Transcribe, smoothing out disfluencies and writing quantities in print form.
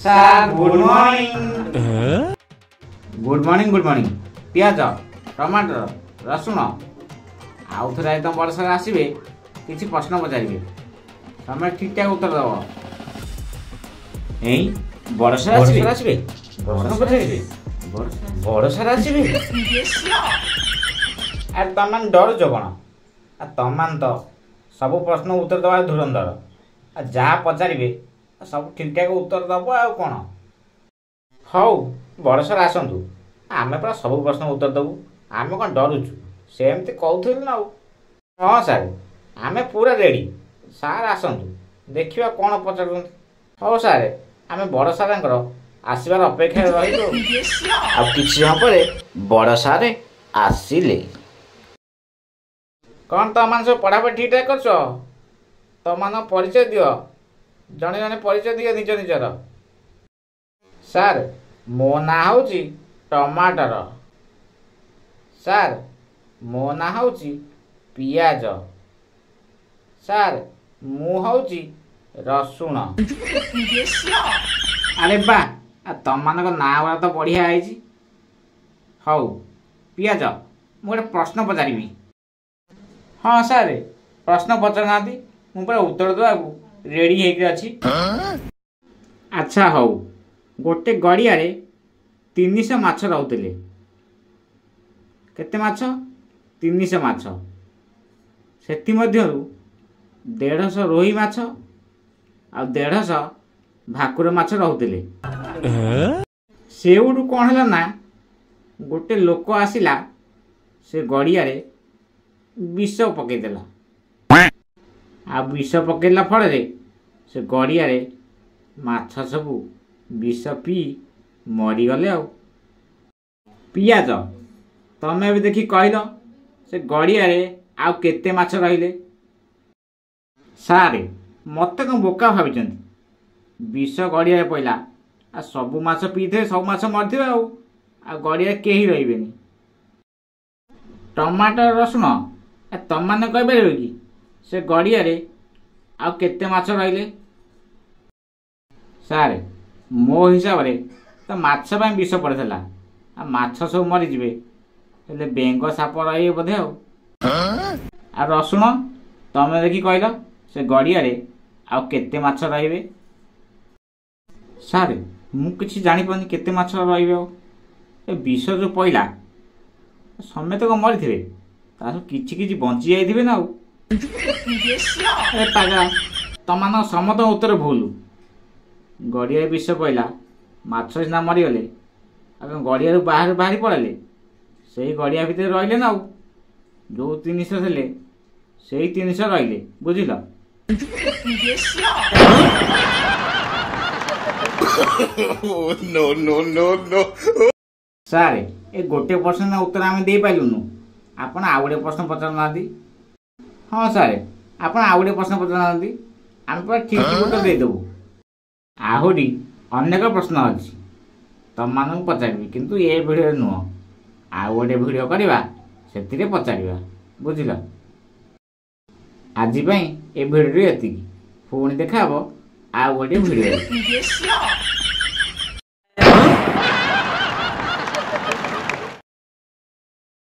Sir good morning. Good morning good morning. ପିଆଜ, ଟମାଟର, ରସୁଣ ଆଉ ଥରେ ଆଜି ତମ ବଡ଼ ସାର୍ ଆସିବେ, କିଛି ପ୍ରଶ୍ନ ପଚାରିବେ, ତମେ ଠିକ୍ ଠାକ୍ ଉତ୍ତର ଦେବ। ଏଇ ବଡ଼ ସାର୍ ଆସିବେ ପ୍ରଶ୍ନ ପଚାରିବେ, ବଡ଼ ସାର୍ ଆସିବେ। ଆରେ ତମମାନେ ଡରୁଛ କ'ଣ? ତମମାନେ ତ ସବୁ ପ୍ରଶ୍ନ ଉତ୍ତର ଦେବା ଧୁରନ୍ଧର। ଯାହା ପଚାରିବେ ସବୁ ଠିକ୍ ଠାକ୍ ଉତ୍ତର ଦେବ ଆଉ କ'ଣ। ହଉ ବଡ଼ ସାର୍ ଆସନ୍ତୁ, ଆମେ ପୁରା ସବୁ ପ୍ରଶ୍ନ ଉତ୍ତର ଦେବୁ। ଆମେ କ'ଣ ଡରୁଛୁ? ସେମିତି କହୁଥିଲୁ ନା ଆଉ। ହଁ ସାର୍ ଆମେ ପୁରା ରେଡ଼ି। ସାର୍ ଆସନ୍ତୁ, ଦେଖିବା କ'ଣ ପଚାରୁଛନ୍ତି। ହଉ ସାର୍ ଆମେ ବଡ଼ ସାର୍ଙ୍କର ଆସିବାର ଅପେକ୍ଷାରେ ରହିଲୁ। ଆଉ କିଛି ସମୟ ପରେ ବଡ଼ ସାର୍ ଆସିଲେ। କ'ଣ ତମମାନେ ସବୁ ପଢ଼ାପଢ଼ି ଠିକ୍ ଠାକ୍ କରୁଛ? ତମମାନଙ୍କ ପରିଚୟ ଦିଅ, ଜଣେ ଜଣେ ପରିଚୟ ଦିଅ ନିଜ ନିଜର। ସାର୍ ମୋ ନାଁ ହେଉଛି ଟମାଟର। ସାର୍ ମୋ ନାଁ ହେଉଛି ପିଆଜ। ସାର୍ ମୁଁ ହେଉଛି ରସୁଣ। ଆରେ ବା, ତମମାନଙ୍କ ନାଁ ଗୁଡ଼ା ତ ବଢ଼ିଆ ହେଇଛି। ହଉ ପିଆଜ, ମୁଁ ଗୋଟେ ପ୍ରଶ୍ନ ପଚାରିବି। ହଁ ସାର୍ ପ୍ରଶ୍ନ ପଚାରୁନାହାନ୍ତି, ମୁଁ ପୁରା ଉତ୍ତର ଦେବାକୁ ରେଡ଼ି ହେଇକି ଅଛି। ଆଚ୍ଛା ହଉ, ଗୋଟେ ଗଡ଼ିଆରେ 300 ମାଛ ରହୁଥିଲେ। କେତେ ମାଛ? 300 ମାଛ। ସେଥିମଧ୍ୟରୁ 150 ରୋହି ମାଛ ଆଉ 150 ଭାକୁର ମାଛ ରହୁଥିଲେ। ସେଇଠୁ କ'ଣ ହେଲା ନା, ଗୋଟେ ଲୋକ ଆସିଲା, ସେ ଗଡ଼ିଆରେ ବିଷ ପକାଇଦେଲା। ଆଉ ବିଷ ପକାଇଲା ଫଳରେ ସେ ଗଡ଼ିଆରେ ମାଛ ସବୁ ବିଷ ପିଇ ମରିଗଲେ। ଆଉ ପିଆଜ, ତମେ ବି ଦେଖି କହିଲ ସେ ଗଡ଼ିଆରେ ଆଉ କେତେ ମାଛ ରହିଲେ? ସାର୍ ମୋତେ କ'ଣ ବୋକା ଭାବିଛନ୍ତି? ବିଷ ଗଡ଼ିଆରେ ପଇଲା, ଆଉ ସବୁ ମାଛ ପିଇଥିବେ, ସବୁ ମାଛ ମରିଥିବେ, ଆଉ ଗଡ଼ିଆରେ କେହି ରହିବେନି। ଟମାଟର, ରସୁଣ, ତମମାନେ କହିପାରିବେ କି ସେ ଗଡ଼ିଆରେ ଆଉ କେତେ ମାଛ ରହିଲେ? ସାର୍ ମୋ ହିସାବରେ ତ ମାଛ ପାଇଁ ବିଷ ପଡ଼ିଥିଲା, ଆଉ ମାଛ ସବୁ ମରିଯିବେ, ହେଲେ ବେଙ୍ଗ ସାପ ରହିବେ ବୋଧେ। ଆଉ ରସୁଣ, ତମେ ଦେଖି କହିଲ ସେ ଗଡ଼ିଆରେ ଆଉ କେତେ ମାଛ ରହିବେ? ସାର୍ ମୁଁ କିଛି ଜାଣିପାରୁନି କେତେ ମାଛ ରହିବେ। ଆଉ ଏ ବିଷ ଯେଉଁ ପଇଲା ସମେତ କ'ଣ ମରିଥିବେ? ତା ସବୁ କିଛି କିଛି ବଞ୍ଚି ଯାଇଥିବେ ନା। ଆଉ ପାଗା, ତମମାନଙ୍କ ସମସ୍ତ ଉତ୍ତର ଭୁଲ। ଗଡ଼ିଆରେ ବିଷ ପଇଲା, ମାଛ ସିନା ମରିଗଲେ, ଆଉ ଗଡ଼ିଆରୁ ବାହାରି ପଳାଇଲେ, ସେଇ ଗଡ଼ିଆ ଭିତରେ ରହିଲେ ନା। ଆଉ ଯେଉଁ 300 ଥିଲେ ସେଇ 300 ରହିଲେ, ବୁଝିଲ? ସାର୍ ଏ ଗୋଟେ ପ୍ରଶ୍ନ ଉତ୍ତର ଆମେ ଦେଇପାରିଲୁନୁ, ଆପଣ ଆଉ ଗୋଟେ ପ୍ରଶ୍ନ ପଚାରୁନାହାନ୍ତି। ହଁ ସାର୍ ଆପଣ ଆଉ ଗୋଟେ ପ୍ରଶ୍ନ ପଚାରୁନାହାନ୍ତି, ଆମେ ପୁରା ଠିକ୍ ଉତ୍ତର ଦେଇଦେବୁ। ଆହୁରି ଅନେକ ପ୍ରଶ୍ନ ଅଛି, ତମମାନଙ୍କୁ ପଚାରିବି, କିନ୍ତୁ ଏ ଭିଡ଼ିଓରେ ନୁହଁ। ଆଉ ଗୋଟେ ଭିଡ଼ିଓ କରିବା, ସେଥିରେ ପଚାରିବା, ବୁଝିଲ? ଆଜି ପାଇଁ ଏ ଭିଡ଼ିଓରେ ଏତିକି। ପୁଣି ଦେଖା ହେବ ଆଉ ଗୋଟେ ଭିଡ଼ିଓ।